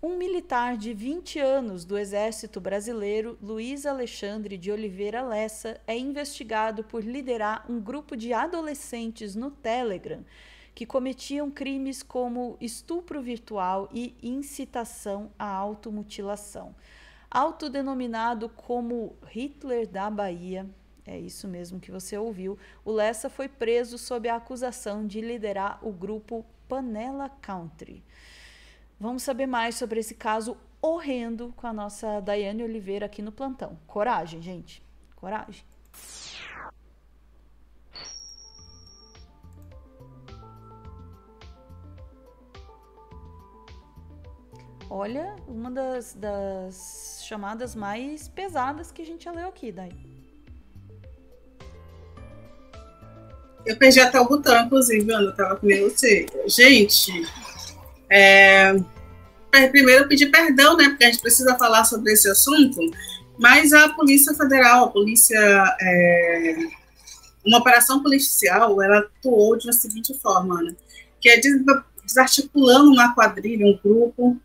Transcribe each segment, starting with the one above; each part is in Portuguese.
Um militar de 20 anos do Exército Brasileiro, Luiz Alexandre de Oliveira Lessa, é investigado por liderar um grupo de adolescentes no Telegram que cometiam crimes como estupro virtual e incitação à automutilação. Autodenominado como Hitler da Bahia, é isso mesmo que você ouviu, o Lessa foi preso sob a acusação de liderar o grupo Panela Country. Vamos saber mais sobre esse caso horrendo com a nossa Daiane Oliveira aqui no plantão. Coragem, gente. Coragem. Olha, uma das chamadas mais pesadas que a gente já leu aqui, Dai. Eu perdi até o botão, inclusive, Ana, eu estava com você. Gente, primeiro eu pedi perdão, né, porque a gente precisa falar sobre esse assunto, mas a Polícia Federal, uma operação policial, ela atuou de uma seguinte forma, Ana, que é desarticulando uma quadrilha, um grupo,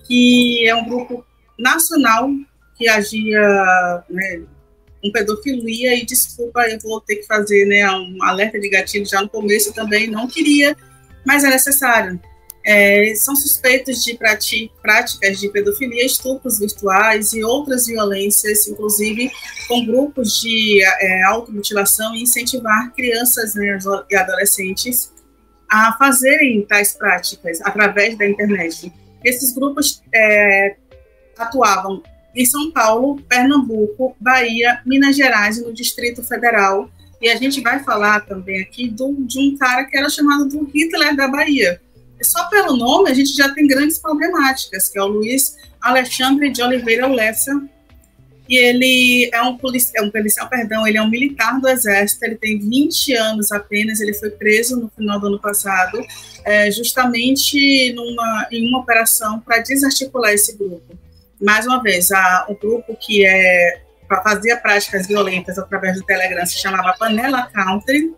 que é um grupo nacional que agia, né, com pedofilia, e desculpa, eu vou ter que fazer, né, um alerta de gatilho já no começo, também não queria, mas é necessário. São suspeitos de práticas de pedofilia, estupros virtuais e outras violências, inclusive com grupos de automutilação, e incentivar crianças, né, e adolescentes a fazerem tais práticas através da internet. Esses grupos atuavam em São Paulo, Pernambuco, Bahia, Minas Gerais e no Distrito Federal. E a gente vai falar também aqui de um cara que era chamado do Hitler da Bahia. Só pelo nome a gente já tem grandes problemáticas, que é o Luiz Alexandre de Oliveira Lessa. E ele é um policial, ele é um militar do Exército, ele tem 20 anos apenas, ele foi preso no final do ano passado, justamente em uma operação para desarticular esse grupo. Mais uma vez, o grupo que fazia práticas violentas através do Telegram se chamava Panela Country,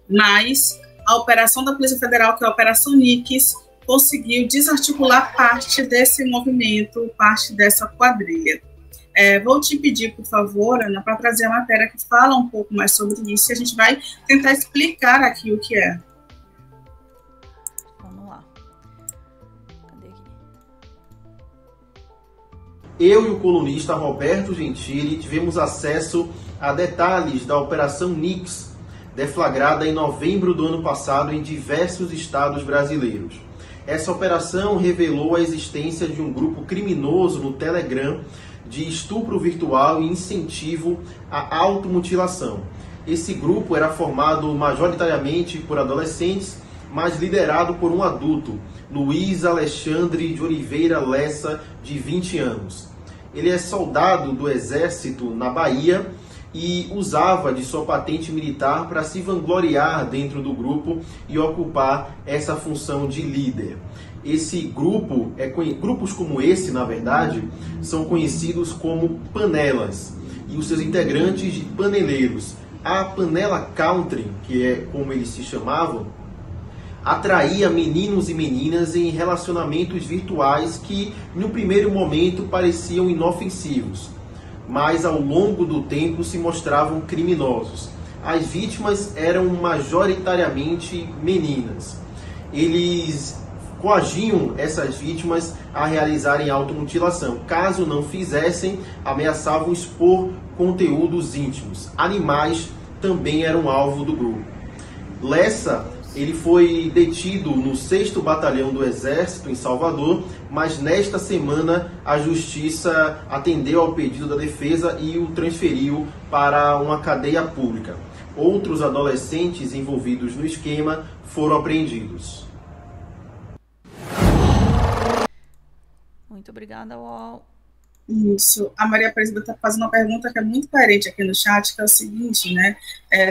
mas a operação da Polícia Federal, que é a Operação Nix, conseguiu desarticular parte desse movimento, parte dessa quadrilha. Vou te pedir, por favor, Ana, para trazer a matéria que fala um pouco mais sobre isso, e a gente vai tentar explicar aqui o que é. Vamos lá. Cadê aqui? Eu e o colunista Roberto Gentili tivemos acesso a detalhes da Operação Nix, deflagrada em novembro do ano passado em diversos estados brasileiros. Essa operação revelou a existência de um grupo criminoso no Telegram de estupro virtual e incentivo à automutilação. Esse grupo era formado majoritariamente por adolescentes, mas liderado por um adulto, Luiz Alexandre de Oliveira Lessa, de 20 anos. Ele é soldado do Exército na Bahia e usava de sua patente militar para se vangloriar dentro do grupo e ocupar essa função de líder. Esse grupo, grupos como esse, na verdade, são conhecidos como panelas, e os seus integrantes de paneleiros. A Panela Country, que é como eles se chamavam, atraía meninos e meninas em relacionamentos virtuais que, no primeiro momento, pareciam inofensivos, mas ao longo do tempo se mostravam criminosos. As vítimas eram majoritariamente meninas. Eles coagiam essas vítimas a realizarem automutilação. Caso não fizessem, ameaçavam expor conteúdos íntimos. Animais também eram alvo do grupo. Lessa, ele foi detido no 6º Batalhão do Exército, em Salvador, mas nesta semana a Justiça atendeu ao pedido da defesa e o transferiu para uma cadeia pública. Outros adolescentes envolvidos no esquema foram apreendidos. Muito obrigada, UOL. Isso. A Maria Aparecida está fazendo uma pergunta que é muito coerente aqui no chat, que é o seguinte, né?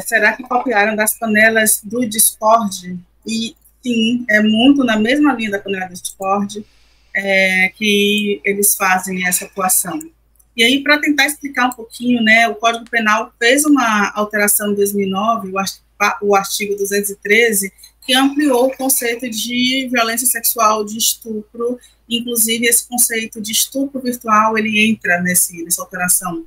Será que copiaram das panelas do Discord? E sim, é muito na mesma linha da panela do Discord que eles fazem essa atuação. E aí, para tentar explicar um pouquinho, né, o Código Penal fez uma alteração em 2009, o artigo 213, que ampliou o conceito de violência sexual, de estupro, inclusive esse conceito de estupro virtual, ele entra nessa operação.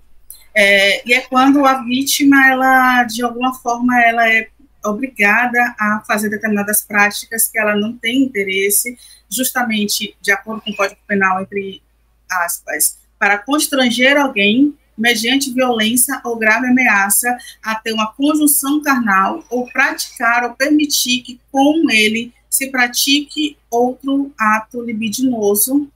E é quando a vítima, ela, de alguma forma, ela é obrigada a fazer determinadas práticas que ela não tem interesse, justamente de acordo com o Código Penal, entre aspas, para constranger alguém mediante violência ou grave ameaça a ter uma conjunção carnal ou praticar ou permitir que com ele se pratique outro ato libidinoso.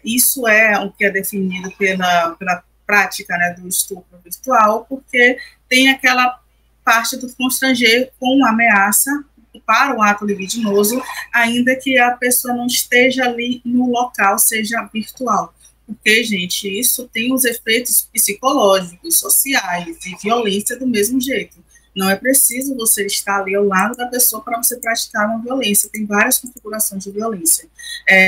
Isso é o que é definido pela prática, né, do estupro virtual, porque tem aquela parte do constranger com ameaça para o ato libidinoso, ainda que a pessoa não esteja ali no local, seja virtual. Porque, gente, isso tem os efeitos psicológicos, sociais e violência do mesmo jeito. Não é preciso você estar ali ao lado da pessoa para você praticar uma violência. Tem várias configurações de violência.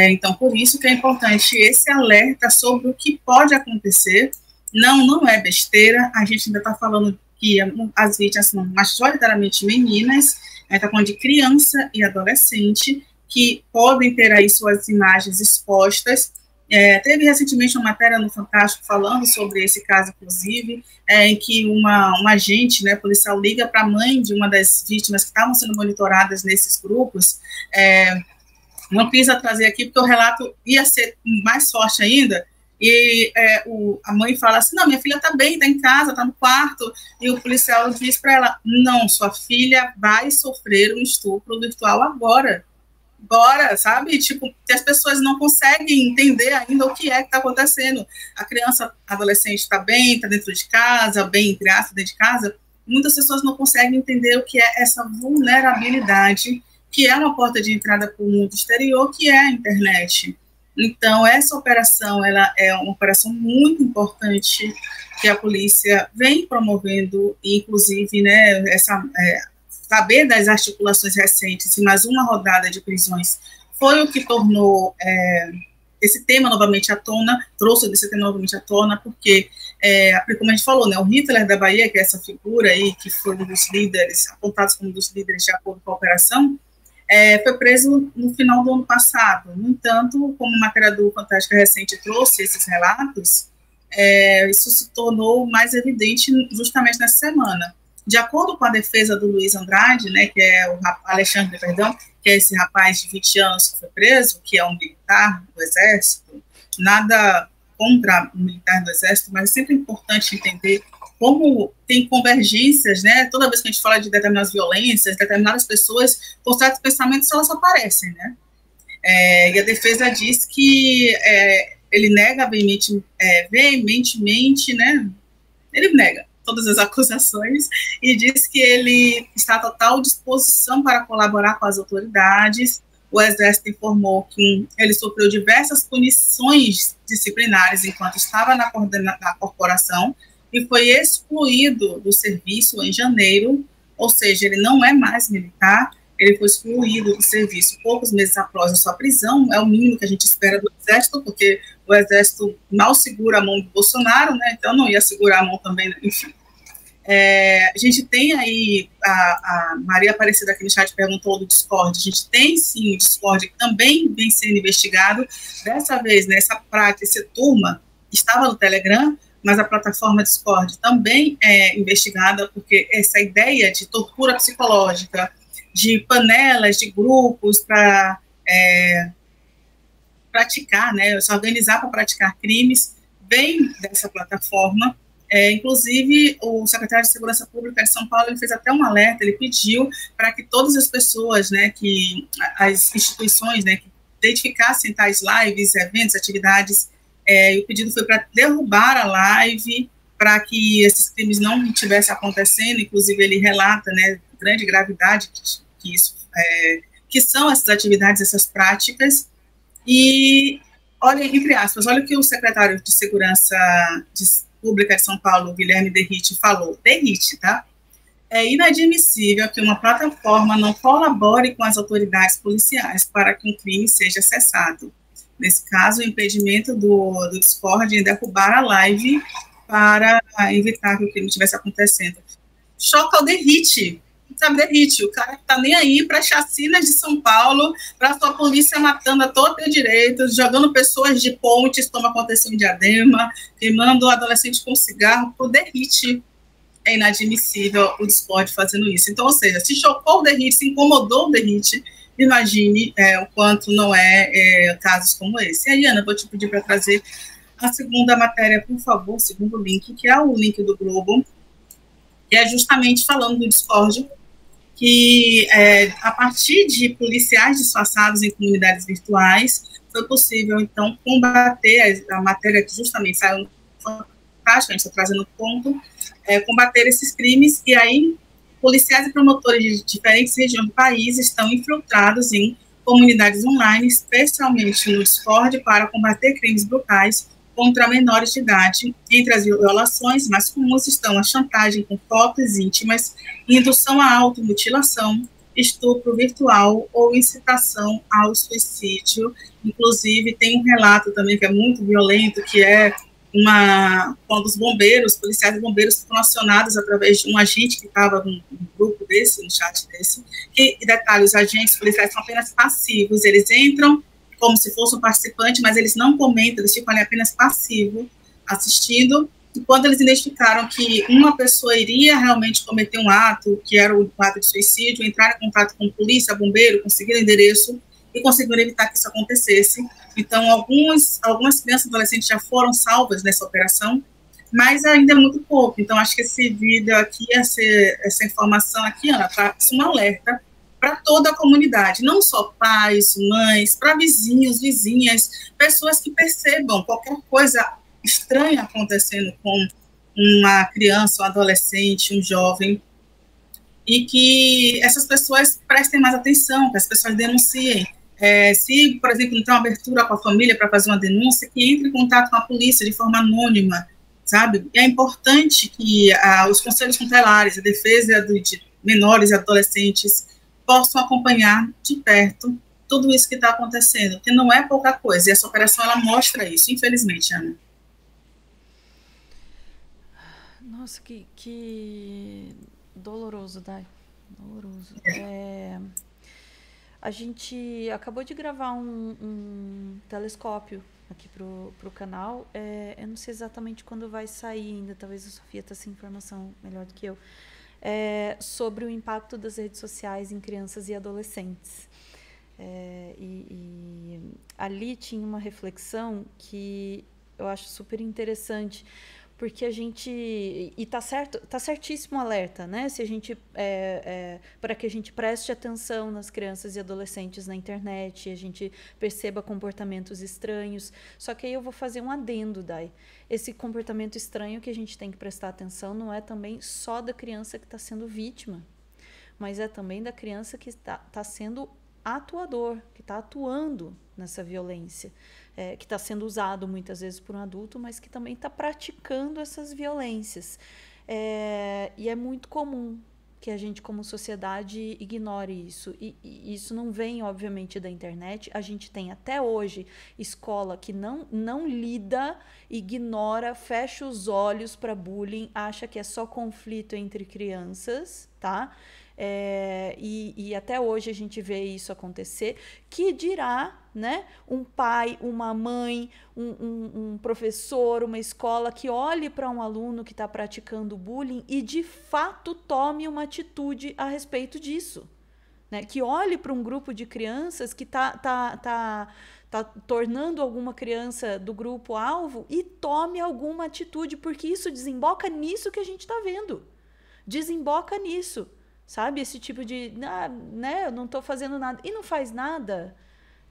Então, por isso que é importante esse alerta sobre o que pode acontecer. Não é besteira. A gente ainda está falando que as vítimas são majoritariamente meninas. A gente está falando de criança e adolescente que podem ter aí suas imagens expostas. Teve recentemente uma matéria no Fantástico falando sobre esse caso, inclusive, em que uma agente, né, policial, liga para a mãe de uma das vítimas que estavam sendo monitoradas nesses grupos. Não quis trazer aqui, porque o relato ia ser mais forte ainda, e a mãe fala assim, não, minha filha está bem, está em casa, está no quarto, e o policial diz para ela, não, sua filha vai sofrer um estupro virtual agora, sabe? Tipo, que as pessoas não conseguem entender ainda o que é que está acontecendo. A criança, adolescente está bem, está dentro de casa, bem, entre aspas, dentro de casa. Muitas pessoas não conseguem entender o que é essa vulnerabilidade, que é uma porta de entrada para o mundo exterior, que é a internet. Então, essa operação, ela é uma operação muito importante que a polícia vem promovendo, inclusive, né, saber das articulações recentes e mais uma rodada de prisões foi o que tornou esse tema novamente à tona, trouxe esse tema novamente à tona, porque, como a gente falou, né, o Hitler da Bahia, que é essa figura aí, que foi um dos líderes, apontados como um dos líderes de acordo com a operação, foi preso no final do ano passado. No entanto, como a matéria do Fantástica recente trouxe esses relatos, isso se tornou mais evidente justamente nessa semana. De acordo com a defesa do Luiz Andrade, né, que é o Alexandre, perdão, que é esse rapaz de 20 anos que foi preso, que é um militar do Exército, nada contra o militar do Exército, mas é sempre importante entender como tem convergências, né, toda vez que a gente fala de determinadas violências, determinadas pessoas, por certos pensamentos, elas aparecem, né, e a defesa diz que ele nega veementemente, né, ele nega todas as acusações e diz que ele está à total disposição para colaborar com as autoridades. O Exército informou que ele sofreu diversas punições disciplinares enquanto estava na corporação e foi excluído do serviço em janeiro, ou seja, ele não é mais militar, ele foi excluído do serviço poucos meses após a sua prisão. É o mínimo que a gente espera do Exército, porque o Exército mal segura a mão do Bolsonaro, né, então não ia segurar a mão também, enfim. A gente tem aí, a Maria Aparecida aqui no chat perguntou do Discord, a gente tem sim o Discord que também vem sendo investigado, dessa vez, né, essa prática, essa turma estava no Telegram, mas a plataforma Discord também é investigada, porque essa ideia de tortura psicológica, de panelas, de grupos para praticar, né, se organizar para praticar crimes, vem dessa plataforma. Inclusive, o secretário de Segurança Pública de São Paulo, ele fez até um alerta, ele pediu para que todas as pessoas, né, as instituições, né, que identificassem tais lives, eventos, atividades, o pedido foi para derrubar a live, para que esses crimes não estivessem acontecendo. Inclusive ele relata, né, grande gravidade que são essas atividades, essas práticas. E, olha, entre aspas, olha o que o secretário de Segurança Pública de São Paulo, Guilherme Derrite, falou. Derrite, tá? É inadmissível que uma plataforma não colabore com as autoridades policiais para que um crime seja cessado. Nesse caso, o impedimento do Discord em derrubar a live para evitar que o crime estivesse acontecendo. Choca o Derrite, sabe, derrite. O cara que tá nem aí para chacinas de São Paulo, para sua polícia matando a todo direito, jogando pessoas de pontes, como aconteceu em Diadema, queimando o adolescente com cigarro, por derrite. É inadmissível o Discord fazendo isso. Então, ou seja, se chocou o derrite, se incomodou o derrite, imagine o quanto não casos como esse. E aí, Ana, vou te pedir para trazer a segunda matéria, por favor, o segundo link, que é o link do Globo, que é justamente falando do Discord, que a partir de policiais disfarçados em comunidades virtuais, foi possível, então, combater a matéria que justamente saiu fantástica, a gente está trazendo ponto, combater esses crimes, e aí policiais e promotores de diferentes regiões do país estão infiltrados em comunidades online, especialmente no Discord, para combater crimes brutais contra menores de idade. Entre as violações mais comuns estão a chantagem com fotos íntimas, indução à automutilação, estupro virtual ou incitação ao suicídio. Inclusive, tem um relato também que é muito violento, que é quando os bombeiros, policiais e bombeiros foram acionados através de um agente que estava num grupo desse, no chat desse, que, detalhe, os agentes policiais são apenas passivos, eles entram como se fosse um participante, mas eles não comentam, eles ficam ali apenas passivos, assistindo, e quando eles identificaram que uma pessoa iria realmente cometer um ato, que era o ato de suicídio, entraram em contato com polícia, bombeiro, conseguiram endereço, e conseguiram evitar que isso acontecesse. Então, algumas crianças e adolescentes já foram salvas nessa operação, mas ainda é muito pouco. Então, acho que esse vídeo aqui, essa informação aqui, Ana, traz um alerta para toda a comunidade, não só pais, mães, para vizinhos, vizinhas, pessoas que percebam qualquer coisa estranha acontecendo com uma criança, um adolescente, um jovem, e que essas pessoas prestem mais atenção, que as pessoas denunciem. Se, por exemplo, não tem uma abertura com a família para fazer uma denúncia, que entre em contato com a polícia de forma anônima, sabe? E é importante que os conselhos tutelares, a defesa de menores e adolescentes possam acompanhar de perto tudo isso que está acontecendo, porque não é pouca coisa, e essa operação, ela mostra isso, infelizmente, Ana. Nossa, que doloroso, Dai. Doloroso. A gente acabou de gravar um telescópio aqui pro canal. Eu não sei exatamente quando vai sair ainda, talvez a Sofia tenha essa informação melhor do que eu, sobre o impacto das redes sociais em crianças e adolescentes. E ali tinha uma reflexão que eu acho super interessante, porque a gente, e tá certíssimo o alerta, né? Se a gente, para que a gente preste atenção nas crianças e adolescentes na internet, a gente perceba comportamentos estranhos. Só que aí eu vou fazer um adendo, Dai. Esse comportamento estranho que a gente tem que prestar atenção não é também só da criança que está sendo vítima, mas é também da criança que tá sendo atuador, que está atuando nessa violência, que está sendo usado muitas vezes por um adulto, mas que também está praticando essas violências. E é muito comum que a gente, como sociedade, ignore isso. E isso não vem, obviamente, da internet. A gente tem até hoje escola que não lida, ignora, fecha os olhos para bullying, acha que é só conflito entre crianças, tá? E até hoje a gente vê isso acontecer, que dirá, né, um pai, uma mãe, um professor, uma escola que olhe para um aluno que está praticando bullying e de fato tome uma atitude a respeito disso, né? Que olhe para um grupo de crianças que tá tornando alguma criança do grupo alvo e tome alguma atitude, porque isso desemboca nisso que a gente está vendo, desemboca nisso. Sabe, esse tipo de, né, eu não estou fazendo nada, e não faz nada,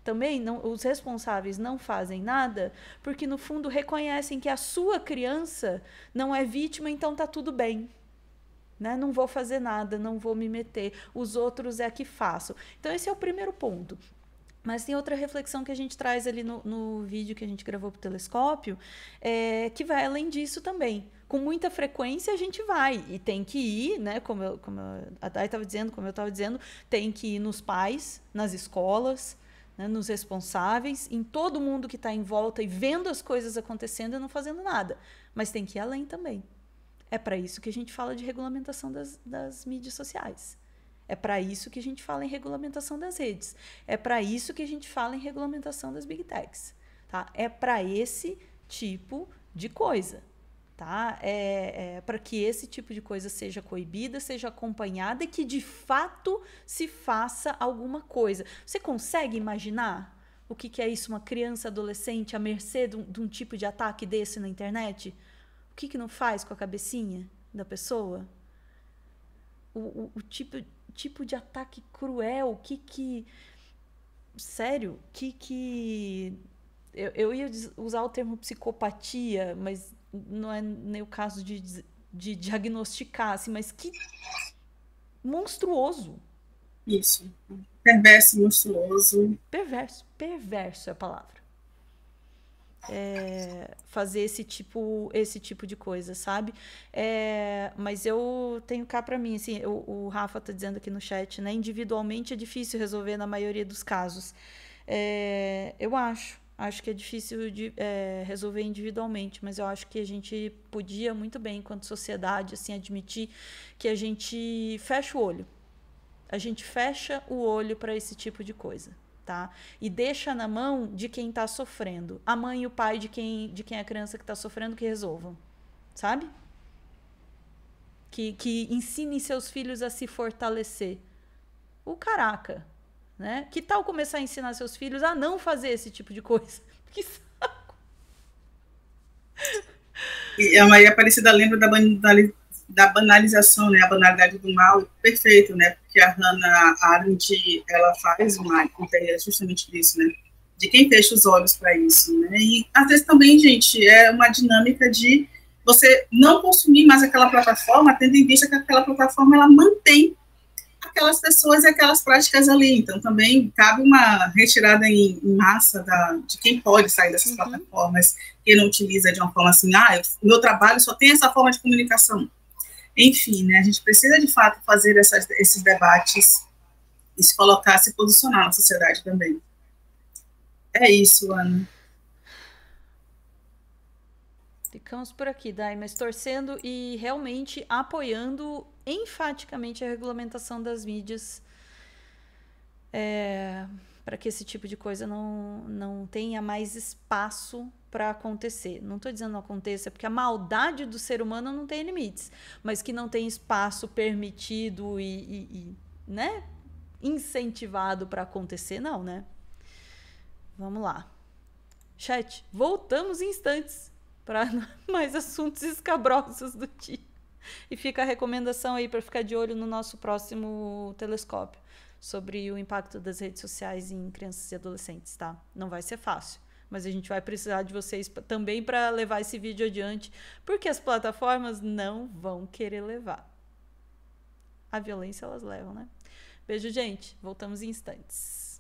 também não, os responsáveis não fazem nada, porque no fundo reconhecem que a sua criança não é vítima, então tá tudo bem, né? Não vou fazer nada, não vou me meter, os outros é que faço. Então esse é o primeiro ponto. Mas tem outra reflexão que a gente traz ali no vídeo que a gente gravou para o telescópio, que vai além disso também. Com muita frequência a gente vai e tem que ir, né? Como a Dai estava dizendo, como eu estava dizendo, tem que ir nos pais, nas escolas, né, nos responsáveis, em todo mundo que está em volta e vendo as coisas acontecendo e não fazendo nada. Mas tem que ir além também. É para isso que a gente fala de regulamentação das mídias sociais. É para isso que a gente fala em regulamentação das redes. É para isso que a gente fala em regulamentação das Big Techs. Tá? É para esse tipo de coisa. Tá? Para que esse tipo de coisa seja coibida, seja acompanhada e que de fato se faça alguma coisa. Você consegue imaginar o que é isso, uma criança, adolescente, à mercê de um tipo de ataque desse na internet? O que não faz com a cabecinha da pessoa? O tipo de ataque cruel, sério, eu ia usar o termo psicopatia, mas não é nem o caso de diagnosticar, assim, mas que monstruoso. Isso. Perverso, monstruoso. Perverso é a palavra. Fazer esse tipo de coisa, sabe? Mas eu tenho cá pra mim, assim, o Rafa tá dizendo aqui no chat, né? Individualmente é difícil resolver na maioria dos casos. Eu acho que é difícil de resolver individualmente, mas eu acho que a gente podia muito bem, enquanto sociedade, assim, admitir que a gente fecha o olho. A gente fecha o olho para esse tipo de coisa, tá? E deixa na mão de quem está sofrendo. A mãe e o pai de quem é a criança que está sofrendo que resolvam, sabe? Que ensinem seus filhos a se fortalecer. Né? Que tal começar a ensinar seus filhos a não fazer esse tipo de coisa? Que saco! E a Maria Aparecida lembra da banalização, né? A banalidade do mal, perfeito, né? Porque a Hannah Arendt, ela faz uma ideia justamente disso, né? De quem fecha os olhos para isso, né? E às vezes também, gente, é uma dinâmica de você não consumir mais aquela plataforma, tendo em vista que aquela plataforma ela mantém aquelas pessoas e aquelas práticas ali. Então, também cabe uma retirada em massa de quem pode sair dessas plataformas, quem não utiliza de uma forma assim, o meu trabalho só tem essa forma de comunicação. Enfim, né, a gente precisa, de fato, fazer esses debates e se colocar, se posicionar na sociedade também. É isso, Ana. Ficamos por aqui, Dai, mas torcendo e realmente apoiando enfaticamente a regulamentação das mídias para que esse tipo de coisa não tenha mais espaço para acontecer. Não estou dizendo não aconteça, porque a maldade do ser humano não tem limites, mas que não tem espaço permitido e né, incentivado para acontecer, não, né? Vamos lá. Chat, voltamos em instantes para mais assuntos escabrosos do dia. E fica a recomendação aí para ficar de olho no nosso próximo telescópio sobre o impacto das redes sociais em crianças e adolescentes, tá? Não vai ser fácil, mas a gente vai precisar de vocês também para levar esse vídeo adiante, porque as plataformas não vão querer levar. A violência elas levam, né? Beijo, gente. Voltamos em instantes.